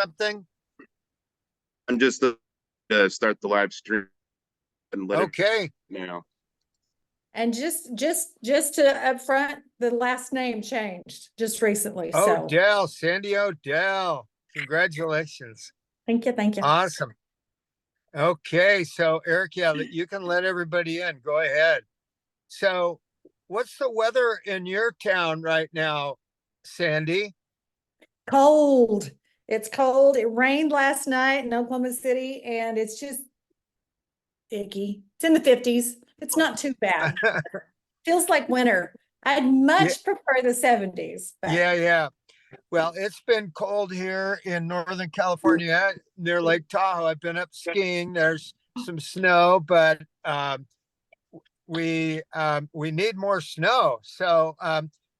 something? I'm just start the live stream and let it Okay. now. And just to upfront, the last name changed just recently. So Odell, Sandy Odell. Congratulations. thank you. Thank you. Awesome. Okay, so Eric, yeah, you can let everybody in. Go ahead. So, what's the weather in your town right now, Sandy? Cold. It's cold. It rained last night in Oklahoma City, and it's just icky. It's in the 50s. It's not too bad. Feels like winter. I'd Yeah. much prefer the 70s. But Yeah. Well, it's been cold here in Northern California near Lake Tahoe. I've been up skiing. There's some snow, but we need more snow. So,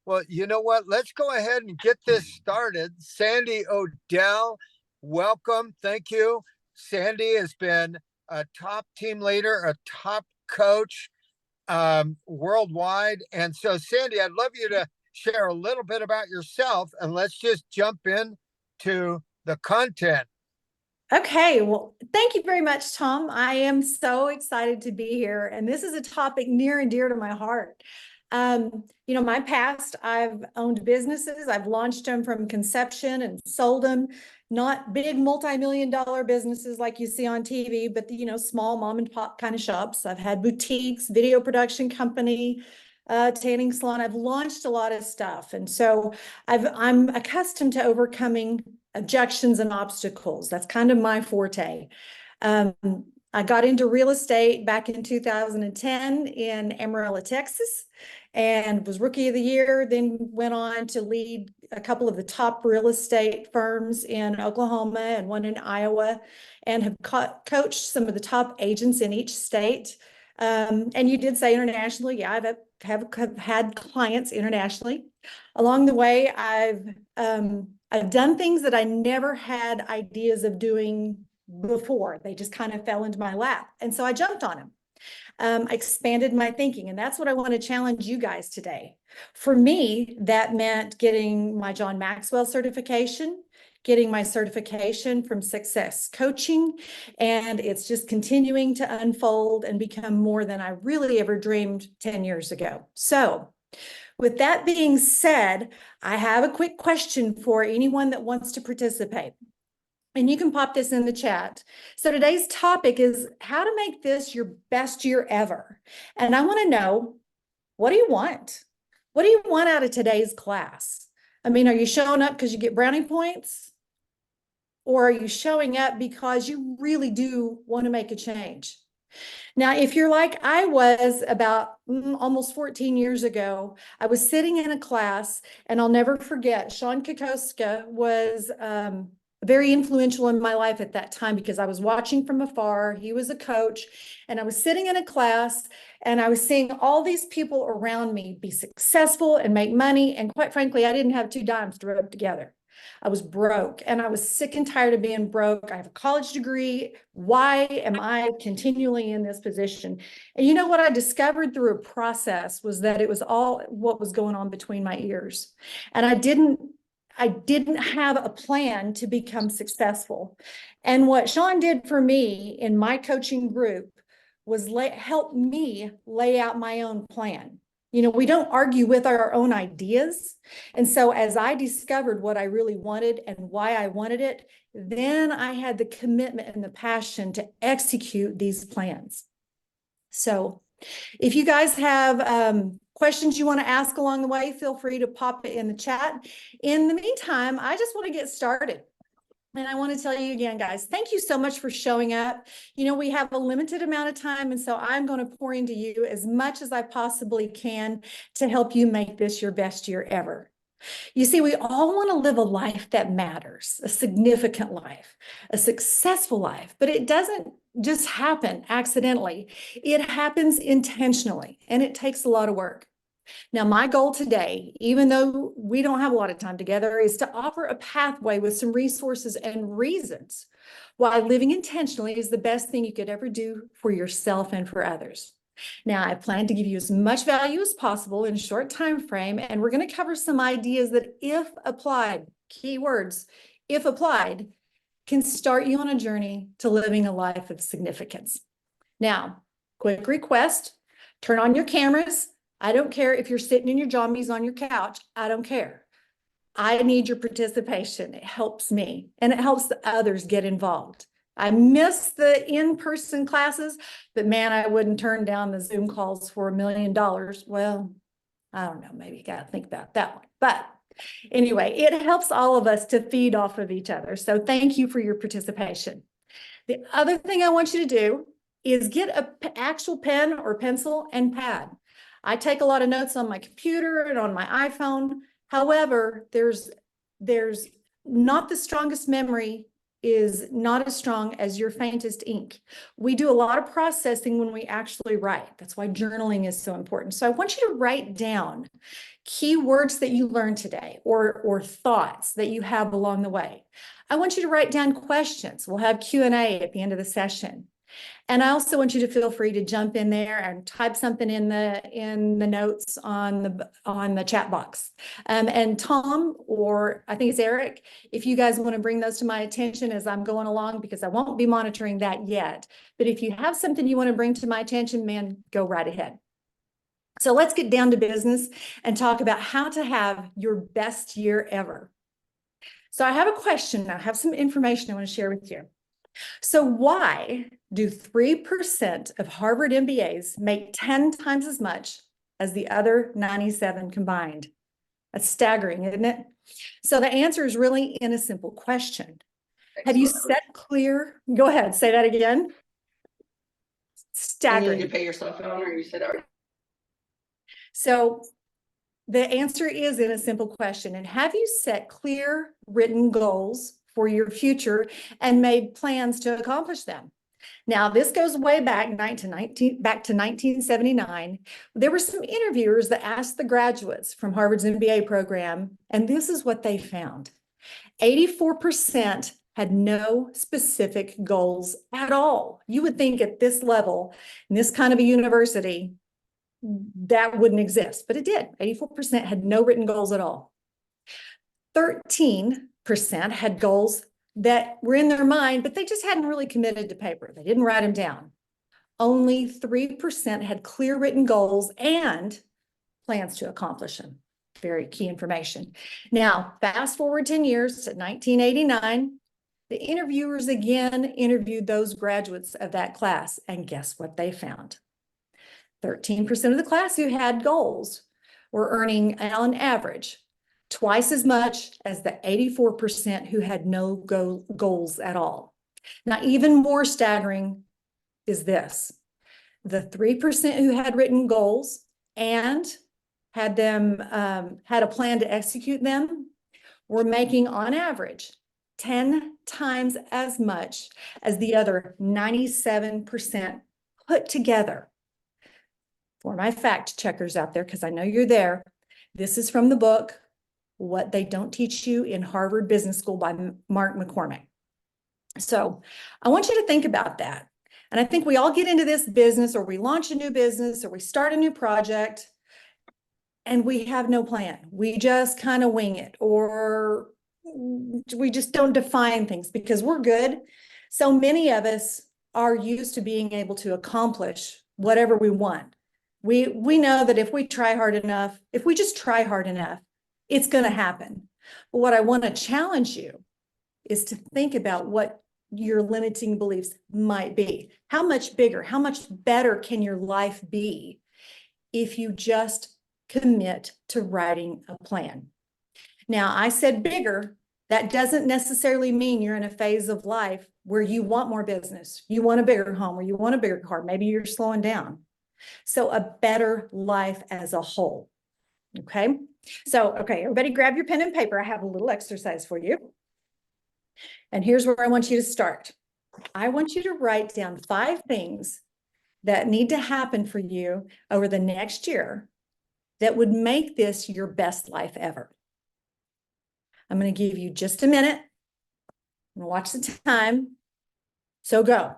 well, you know what? Let's go ahead and get this started. Sandy Odell, welcome. Thank you. Sandy has been a top team leader, a top coach worldwide. And so, Sandy, I'd love you to share a little bit about yourself, and let's just jump in to the content. okay, well, thank you very much, Tom. I am so excited to be here, and this is a topic near and dear to my heart. My past, I've owned businesses. I've launched them from conception and sold them, not big multi-million-dollar businesses like you see on TV, but small mom and pop kind of shops. I've had boutiques, video production company, tanning salon. I've launched a lot of stuff, and so I'm accustomed to overcoming objections and obstacles. That's kind of my forte. I got into real estate back in 2010 in Amarillo, Texas, and was Rookie of the Year, then went on to lead a couple of the top real estate firms in Oklahoma and one in Iowa, and have coached some of the top agents in each state. And you did say internationally. Yeah, have had clients internationally. Along the way, I've done things that I never had ideas of doing before. They just kind of fell into my lap. And so I jumped on them. I expanded my thinking. And that's what I want to challenge you guys today. For me, that meant getting my John Maxwell certification, getting my certification from Success Coaching. And it's just continuing to unfold and become more than I really ever dreamed 10 years ago. So with that being said, I have a quick question for anyone that wants to participate. And you can pop this in the chat. So today's topic is how to make this your best year ever. And I want to know, what do you want? What do you want out of today's class? I mean, are you showing up because you get brownie points? Or are you showing up because you really do want to make a change? Now, if you're like I was about almost 14 years ago, I was sitting in a class, and I'll never forget, Sean Kokoska was very influential in my life at that time because I was watching from afar. He was a coach, and I was sitting in a class, and I was seeing all these people around me be successful and make money. And quite frankly, I didn't have two dimes to rub together. I was broke, and I was sick and tired of being broke. I have a college degree. Why am I continually in this position? And you know what I discovered through a process was that it was all what was going on between my ears. And I didn't have a plan to become successful. And what Sean did for me in my coaching group was help me lay out my own plan. We don't argue with our own ideas. And so as I discovered what I really wanted and why I wanted it, then I had the commitment and the passion to execute these plans. So if you guys have questions you want to ask along the way, feel free to pop it in the chat. In the meantime, I just want to get started. And I want to tell you again, guys, thank you so much for showing up. We have a limited amount of time, and so I'm going to pour into you as much as I possibly can to help you make this your best year ever. You see, we all want to live a life that matters, a significant life, a successful life, but it doesn't just happen accidentally. It happens intentionally, and it takes a lot of work. Now, my goal today, even though we don't have a lot of time together, is to offer a pathway with some resources and reasons why living intentionally is the best thing you could ever do for yourself and for others. Now, I plan to give you as much value as possible in a short time frame, and we're going to cover some ideas that, if applied, keywords, if applied, can start you on a journey to living a life of significance. Now, quick request, turn on your cameras. I don't care if you're sitting in your jammies on your couch. I don't care. I need your participation. It helps me and it helps the others get involved. I miss the in-person classes, but man, I wouldn't turn down the Zoom calls for $1 million. Well, I don't know, maybe you got to think about that one. But anyway, it helps all of us to feed off of each other. So thank you for your participation. The other thing I want you to do is get an actual pen or pencil and pad. I take a lot of notes on my computer and on my iPhone. However, there's not the strongest memory is not as strong as your faintest ink. We do a lot of processing when we actually write. That's why journaling is so important. So I want you to write down key words that you learned today or thoughts that you have along the way. I want you to write down questions. We'll have Q&A at the end of the session. And I also want you to feel free to jump in there and type something in the notes on the chat box. And Tom, or I think it's Eric, if you guys want to bring those to my attention as I'm going along, because I won't be monitoring that yet. But if you have something you want to bring to my attention, man, go right ahead. So let's get down to business and talk about how to have your best year ever. So I have a question. I have some information I want to share with you. So why do 3% of Harvard MBAs make 10 times as much as the other 97 combined? That's staggering, isn't it? So the answer is really in a simple question. Have you set clear? Go ahead, say that again. Staggering. You need to pay your cell phone, or you said already. So the answer is in a simple question. And have you set clear written goals for your future and made plans to accomplish them? Now, this goes way back to 1979. There were some interviewers that asked the graduates from Harvard's MBA program, and this is what they found. 84% had no specific goals at all. You would think at this level, in this kind of a university, that wouldn't exist, but it did. 84% had no written goals at all. 13% had goals that were in their mind, but they just hadn't really committed to paper. They didn't write them down. Only 3% had clear written goals and plans to accomplish them. Very key information. Now, fast forward 10 years to 1989, the interviewers again interviewed those graduates of that class, and guess what they found? 13% of the class who had goals were earning on average twice as much as the 84% who had no goals at all. Now, even more staggering is this. The 3% who had written goals and had a plan to execute them were making on average 10 times as much as the other 97% put together. For my fact checkers out there, because I know you're there, this is from the book, What They Don't Teach You in Harvard Business School by Mark McCormick. So I want you to think about that. And I think we all get into this business, or we launch a new business, or we start a new project, and we have no plan. We just kind of wing it, or we just don't define things because we're good. So many of us are used to being able to accomplish whatever we want. We know that if we try hard enough, if we just try hard enough, it's going to happen. But what I want to challenge you is to think about what your limiting beliefs might be. How much bigger, how much better can your life be if you just commit to writing a plan? Now, I said bigger. That doesn't necessarily mean you're in a phase of life where you want more business, you want a bigger home, or you want a bigger car. Maybe you're slowing down. So a better life as a whole. Okay. So, okay, everybody grab your pen and paper. I have a little exercise for you. And here's where I want you to start. I want you to write down 5 things that need to happen for you over the next year that would make this your best life ever. I'm going to give you just a minute. I'm going to watch the time. So go.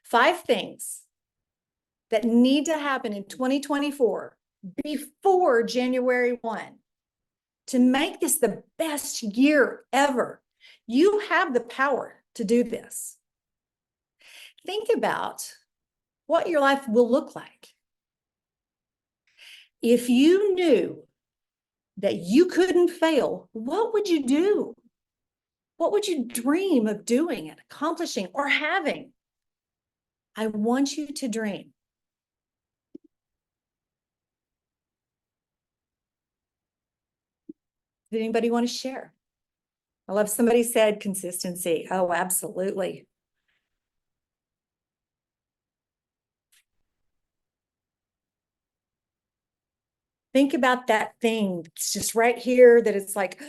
5 things that need to happen in 2024 before January 1 to make this the best year ever. You have the power to do this. Think about what your life will look like if you knew that you couldn't fail. What would you do? What would you dream of doing and accomplishing or having? I want you to dream. Does anybody want to share? I love somebody said consistency. Oh, absolutely. Think about that thing. It's just right here that it's like,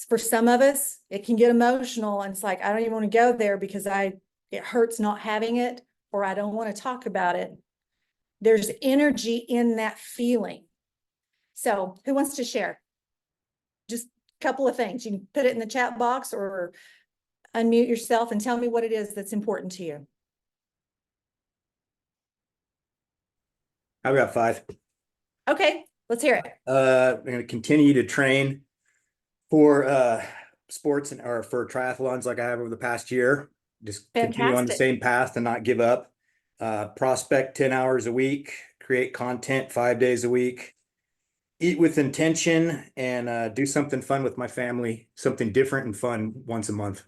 for some of us, it can get emotional. And it's like, I don't even want to go there because it hurts not having it, or I don't want to talk about it. There's energy in that feeling. So who wants to share? Just a couple of things. You can put it in the chat box or unmute yourself and tell me what it is that's important to you. I've got 5. Okay, let's hear it. I'm going to continue to train for sports or for triathlons like I have over the past year. Just continue on the Fantastic. same path and not give up. Prospect 10 hours a week, create content 5 days a week, eat with intention, and do something fun with my family, something different and fun once a month.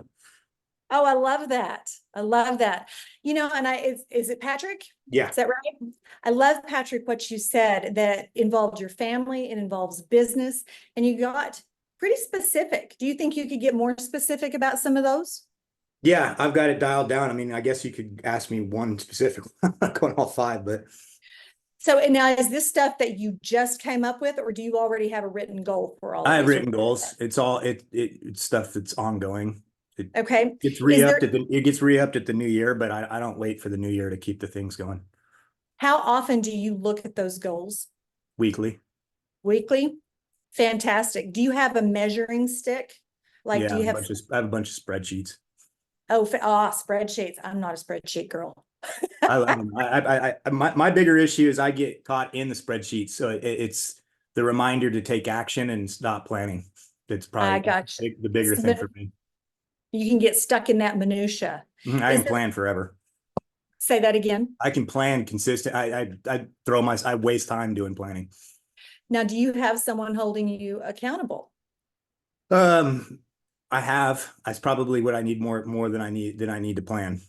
Oh, I love that. I love that. You know, and is it Patrick? Yeah. Is that right? I love, Patrick, what you said that involved your family, it involves business, and you got pretty specific. Do you think you could get more specific about some of those? Yeah, I've got it dialed down. I mean, I guess you could ask me one specific, I'm not going all 5, but. So, and now is this stuff that you just came up with, or do you already have a written goal for all of I have these? written goals. It's all it's stuff that's ongoing. Okay. It's re-upped it gets re-upped at the new year, but I don't wait for the new year to keep the things going. How often do you look at those goals? Weekly. Weekly? Fantastic. Do you have a measuring stick? Like, Yeah, do you have I have a bunch of spreadsheets. spreadsheets? I'm not a spreadsheet girl. My bigger issue is I get caught in the spreadsheet, so it's the reminder to take action and stop planning. That's I probably got you. the bigger thing for me. You can get stuck in that minutia. I can plan forever. Say that again. I can plan consistent. I waste time doing planning. Now, do you have someone holding you accountable? I have. That's probably what I need more than I need to plan.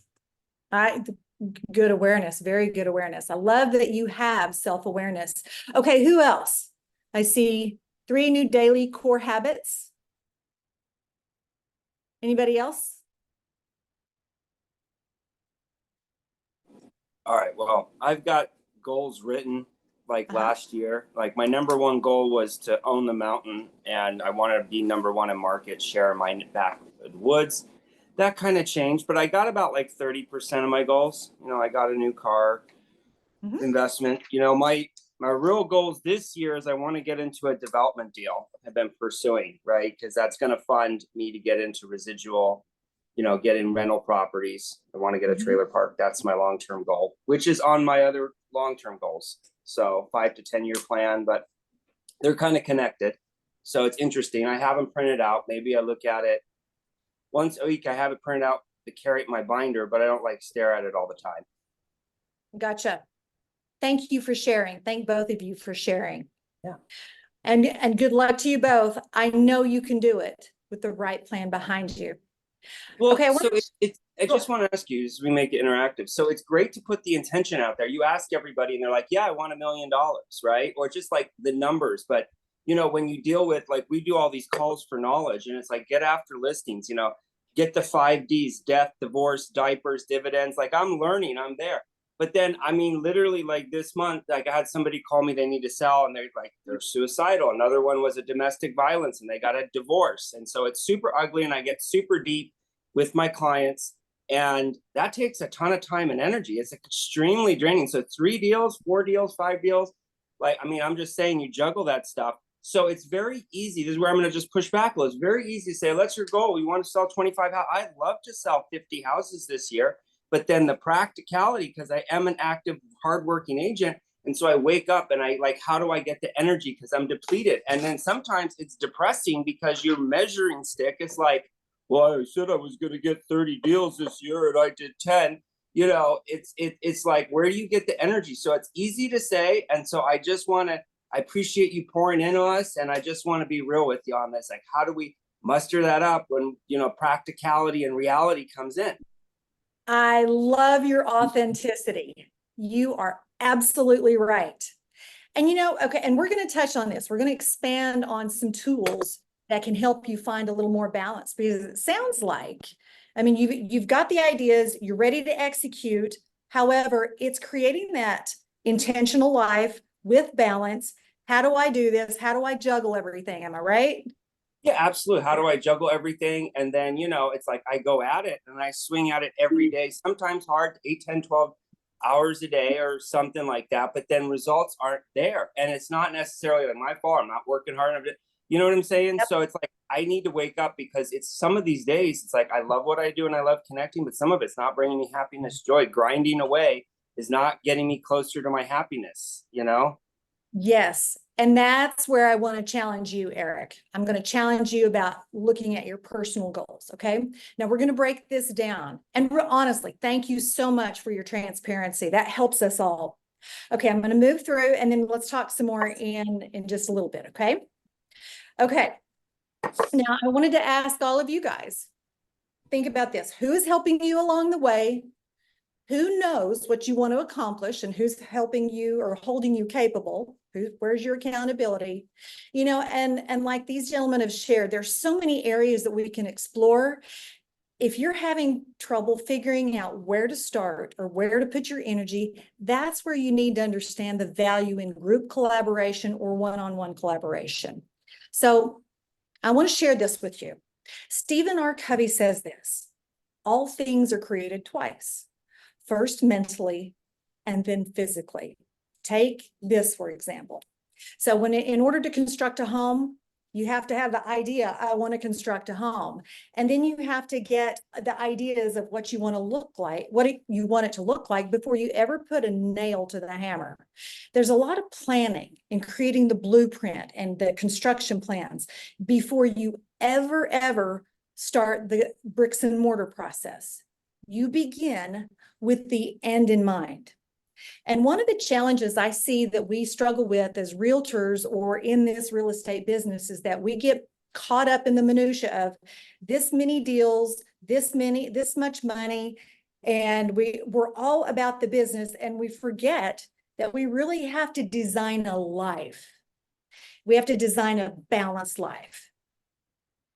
Good awareness, very good awareness. I love that you have self-awareness. Okay, who else? I see 3 new daily core habits. Anybody else? All right, well, I've got goals written like last year. Like my number one goal was to own the mountain, and I wanted to be number one in market share in my backwoods. That kind of changed, but I got about like 30% of my goals. You know, I got a new car, investment. You know, my real goals this year is I want to get into a development deal I've been pursuing, right? Because that's going to fund me to get into residual, you know, get in rental properties. I want to get a trailer park. That's my long-term goal, which is on my other long-term goals. So 5 to 10 year plan, but they're kind of connected. So it's interesting. I have them printed out. Maybe I look at it once a week. I have it printed out to carry it in my binder, but I don't like stare at it all the time. Gotcha. Thank you for sharing. Thank both of you for sharing. Yeah. And good luck to you both. I know you can do it with the right plan behind you. Well, okay, so I just want to ask you, as we make it interactive. So it's great to put the intention out there. You ask everybody and they're like, yeah, I want $1 million, right? Or just like the numbers. But, you know, when you deal with, like, we do all these calls for knowledge, and it's like, get after listings, you know, get the 5 Ds, death, divorce, diapers, dividends. Like, I'm learning, I'm there. But then, I mean, literally like this month, like I had somebody call me, they need to sell, and they're suicidal. Another one was a domestic violence and they got a divorce. And so it's super ugly, and I get super deep with my clients, and that takes a ton of time and energy. It's extremely draining. So 3 deals, 4 deals, 5 deals. Like, I mean, I'm just saying, you juggle that stuff. So it's very easy. This is where I'm going to just push back a little. It's very easy to say, let's your goal. We want to sell 25 houses. I'd love to sell 50 houses this year. But then the practicality, because I am an active, hardworking agent. And so I wake up and I like, how do I get the energy? Because I'm depleted. And then sometimes it's depressing because your measuring stick is like, well, I said I was going to get 30 deals this year and I did 10. You know, it's like, where do you get the energy? So it's easy to say. And so I appreciate you pouring into us. And I just want to be real with you on this. Like, how do we muster that up when, you know, practicality and reality comes in? I love your authenticity. You are absolutely right. And you know, okay, and we're going to touch on this. We're going to expand on some tools that can help you find a little more balance, because it sounds like, I mean, you've got the ideas, you're ready to execute. However, it's creating that intentional life with balance. How do I do this? How do I juggle everything? Am I right? Yeah, absolutely. How do I juggle everything? And then, you know, it's like I go at it and I swing at it every day, sometimes hard, 8, 10, 12 hours a day or something like that. But then results aren't there. And it's not necessarily like my fault. I'm not working hard enough. You know what I'm saying? Yep. So it's like I need to wake up, because it's some of these days, it's like I love what I do and I love connecting, but some of it's not bringing me happiness, joy. Grinding away is not getting me closer to my happiness, you know? Yes. And that's where I want to challenge you, Eric. I'm going to challenge you about looking at your personal goals. Okay. Now we're going to break this down. And honestly, thank you so much for your transparency. That helps us all. Okay. I'm going to move through and then let's talk some more in just a little bit. Okay. Okay. Now I wanted to ask all of you guys, think about this. Who is helping you along the way? Who knows what you want to accomplish and who's helping you or holding you capable? Where's your accountability? You know, and like these gentlemen have shared, there's so many areas that we can explore. If you're having trouble figuring out where to start or where to put your energy, that's where you need to understand the value in group collaboration or one-on-one collaboration. So I want to share this with you. Stephen R. Covey says this: all things are created twice. First mentally, and then physically. Take this, for example. So when in order to construct a home, you have to have the idea, I want to construct a home. And then you have to get the ideas of what you want to look like, you want it to look like before you ever put a nail to the hammer. There's a lot of planning in creating the blueprint and the construction plans before you ever start the bricks and mortar process. You begin with the end in mind. And one of the challenges I see that we struggle with as realtors or in this real estate business is that we get caught up in the minutia of this many deals, this much money, and we're all about the business, and we forget that we really have to design a life. We have to design a balanced life.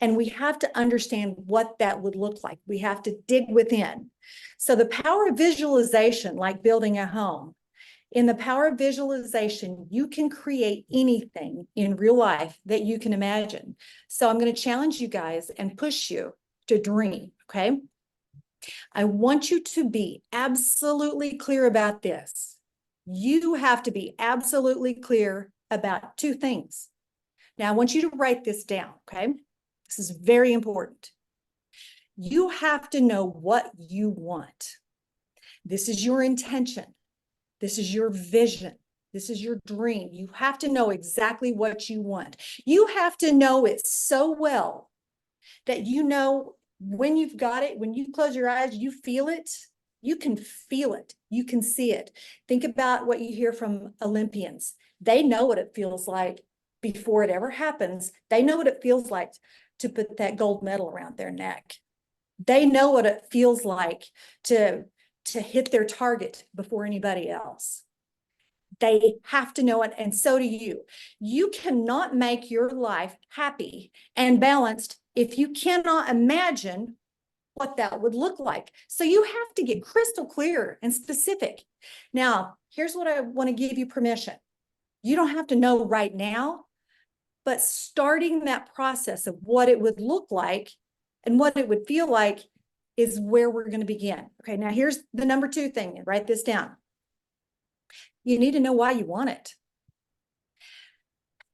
And we have to understand what that would look like. We have to dig within. So the power of visualization, like building a home, in the power of visualization, you can create anything in real life that you can imagine. So I'm going to challenge you guys and push you to dream, okay? I want you to be absolutely clear about this. You have to be absolutely clear about 2 things. Now, I want you to write this down, okay? This is very important. You have to know what you want. This is your intention. This is your vision. This is your dream. You have to know exactly what you want. You have to know it so well that you know when you've got it, when you close your eyes, you feel it. You can feel it. You can see it. Think about what you hear from Olympians. They know what it feels like before it ever happens. They know what it feels like to put that gold medal around their neck. They know what it feels like to hit their target before anybody else. They have to know it, and so do you. You cannot make your life happy and balanced if you cannot imagine what that would look like. So you have to get crystal clear and specific. Now, here's what I want to give you permission. You don't have to know right now, but starting that process of what it would look like and what it would feel like is where we're going to begin. Okay, now here's the number 2 thing. Write this down. You need to know why you want it.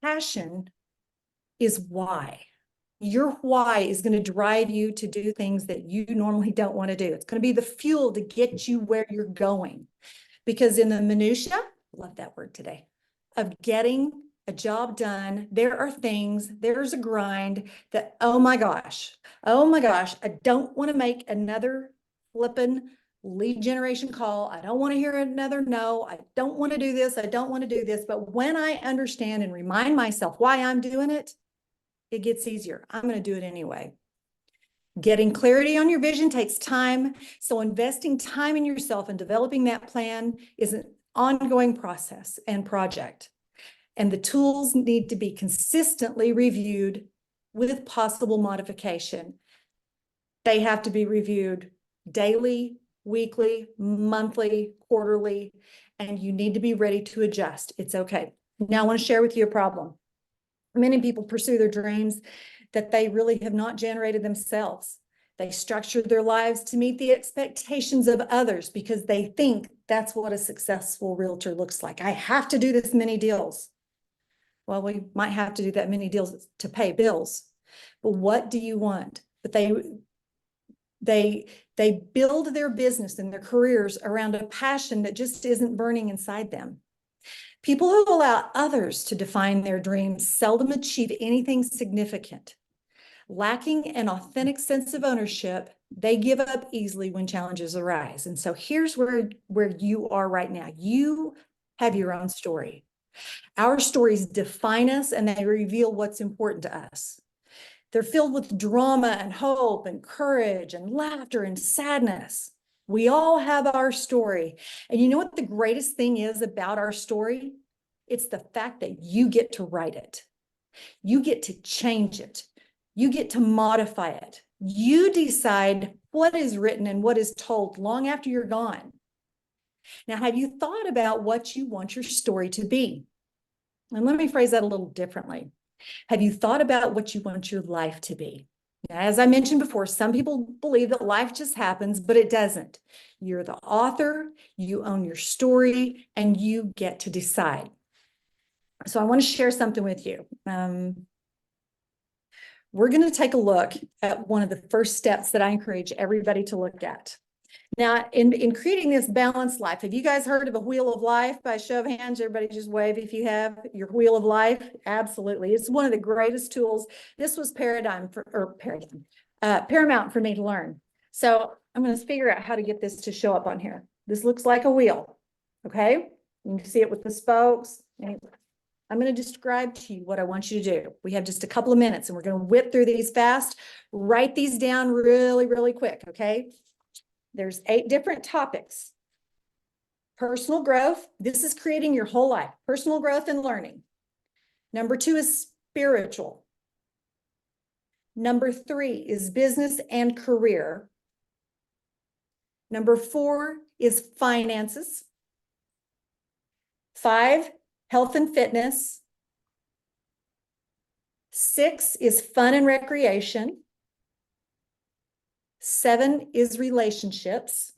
Passion is why. Your why is going to drive you to do things that you normally don't want to do. It's going to be the fuel to get you where you're going. Because in the minutia, love that word today, of getting a job done. There are things, there's a grind that, oh my gosh, I don't want to make another flippin' lead generation call. I don't want to hear another no. I don't want to do this. I don't want to do this. But when I understand and remind myself why I'm doing it, it gets easier. I'm going to do it anyway. Getting clarity on your vision takes time. So investing time in yourself and developing that plan is an ongoing process and project. And the tools need to be consistently reviewed with possible modification. They have to be reviewed daily, weekly, monthly, quarterly, and you need to be ready to adjust. It's okay. Now I want to share with you a problem. Many people pursue their dreams that they really have not generated themselves. They structure their lives to meet the expectations of others because they think that's what a successful realtor looks like. I have to do this many deals. Well, we might have to do that many deals to pay bills, but what do you want? But they build their business and their careers around a passion that just isn't burning inside them. People who allow others to define their dreams seldom achieve anything significant. Lacking an authentic sense of ownership, they give up easily when challenges arise. And so here's where you are right now. You have your own story. Our stories define us and they reveal what's important to us. They're filled with drama and hope and courage and laughter and sadness. We all have our story. And you know what the greatest thing is about our story? It's the fact that you get to write it. You get to change it. You get to modify it. You decide what is written and what is told long after you're gone. Now, have you thought about what you want your story to be? And let me phrase that a little differently. Have you thought about what you want your life to be? As I mentioned before, some people believe that life just happens, but it doesn't. You're the author, you own your story, and you get to decide. So I want to share something with you. We're going to take a look at one of the first steps that I encourage everybody to look at. Now, in creating this balanced life, have you guys heard of a wheel of life? By show of hands, everybody just wave if you have your wheel of life. Absolutely. It's one of the greatest tools. This was paramount for me to learn. So I'm going to figure out how to get this to show up on here. This looks like a wheel. Okay. You can see it with the spokes. I'm going to describe to you what I want you to do. We have just a couple of minutes and we're going to whip through these fast. Write these down really, really quick. Okay. There's 8 different topics. Personal growth. This is creating your whole life. Personal growth and learning. Number 2 is spiritual. Number 3 is business and career. Number 4 is finances. 5, health and fitness. 6 is fun and recreation. 7 is relationships.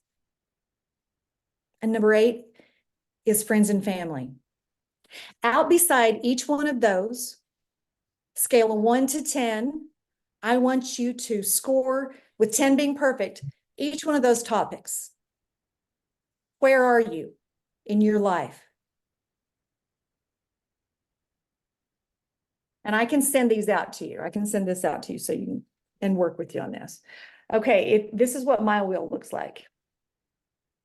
And number 8 is friends and family. Out beside each one of those, scale of 1 to 10, I want you to score, with 10 being perfect, each one of those topics. Where are you in your life? And I can send these out to you. I can send this out to you so you can and work with you on this. Okay, this is what my wheel looks like.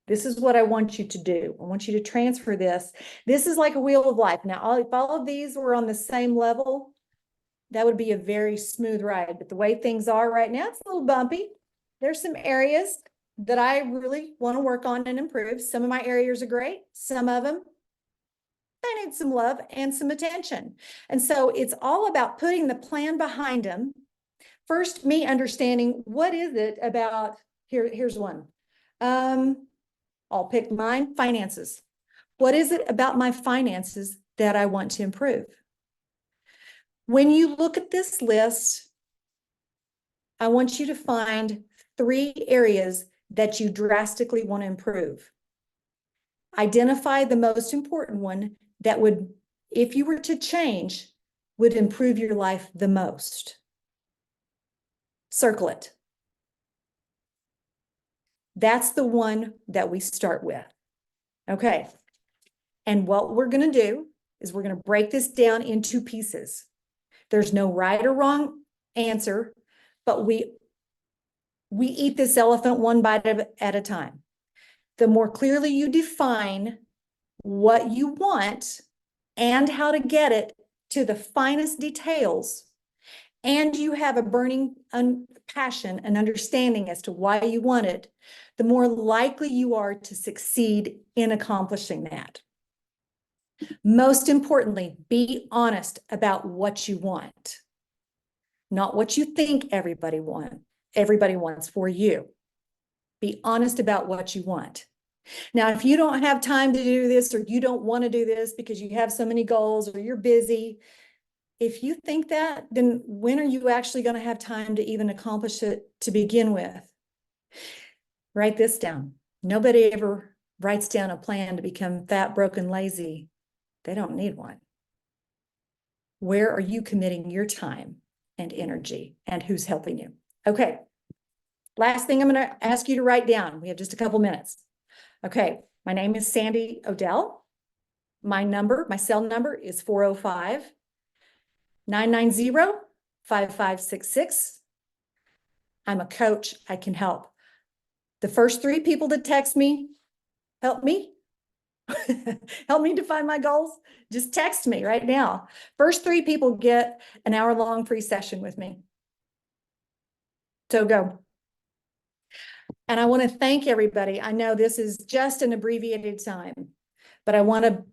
This is what I want you to do. I want you to transfer this. This is like a wheel of life. Now, if all of these were on the same level, that would be a very smooth ride. But the way things are right now, it's a little bumpy. There's some areas that I really want to work on and improve. Some of my areas are great. Some of them, they need some love and some attention. And so it's all about putting the plan behind them. First, me understanding what is it about, here's one. I'll pick mine, finances. What is it about my finances that I want to improve? When you look at this list, I want you to find 3 areas that you drastically want to improve. Identify the most important one that would, if you were to change, would improve your life the most. Circle it. That's the one that we start with. Okay. And what we're going to do is we're going to break this down into pieces. There's no right or wrong answer, but we eat this elephant one bite at a time. The more clearly you define what you want and how to get it to the finest details, and you have a burning passion and understanding as to why you want it, the more likely you are to succeed in accomplishing that. Most importantly, be honest about what you want, not what you think everybody wants for you. Be honest about what you want. Now, if you don't have time to do this, or you don't want to do this because you have so many goals or you're busy, if you think that, then when are you actually going to have time to even accomplish it to begin with? Write this down. Nobody ever writes down a plan to become fat, broken, lazy. They don't need one. Where are you committing your time and energy, and who's helping you? Okay. Last thing I'm going to ask you to write down. We have just a couple minutes. Okay. My name is Sandi Odell. My cell number is 405-990-5566. I'm a coach. I can help. The first 3 people that text me, help me. Help me define my goals. Just text me right now. First 3 people get an hour-long free session with me. So go. And I want to thank everybody. I know this is just an abbreviated time, but I want to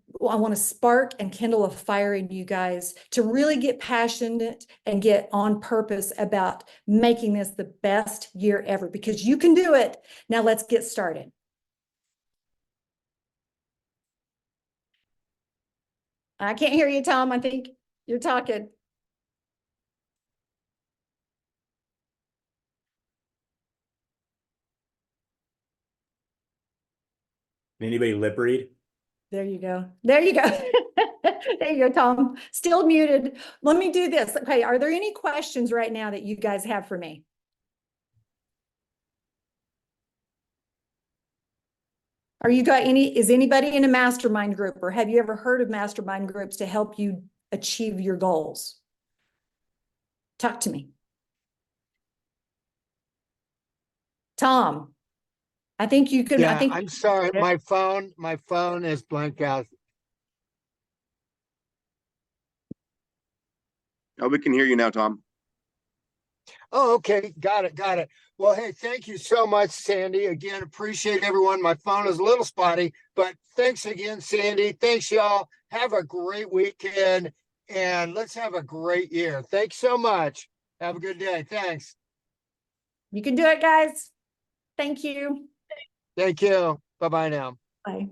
spark and kindle a fire in you guys to really get passionate and get on purpose about making this the best year ever, because you can do it. Now let's get started. I can't hear you, Tom. I think you're talking. Anybody lip read? There you go. There you go. There you go, Tom. Still muted. Let me do this. Okay. Are there any questions right now that you guys have for me? Is anybody in a mastermind group, or have you ever heard of mastermind groups to help you achieve your goals? Talk to me. Tom, I think you could. Yeah, I'm sorry. My phone is blanked out. Oh, we can hear you now, Tom. Oh, okay. Got it. Well, hey, thank you so much, Sandi. Again, appreciate everyone. My phone is a little spotty, but thanks again, Sandi. Thanks, y'all. Have a great weekend, and let's have a great year. Thanks so much. Have a good day. Thanks. You can do it, guys. Thank you. Thank you. Bye-bye now. Bye.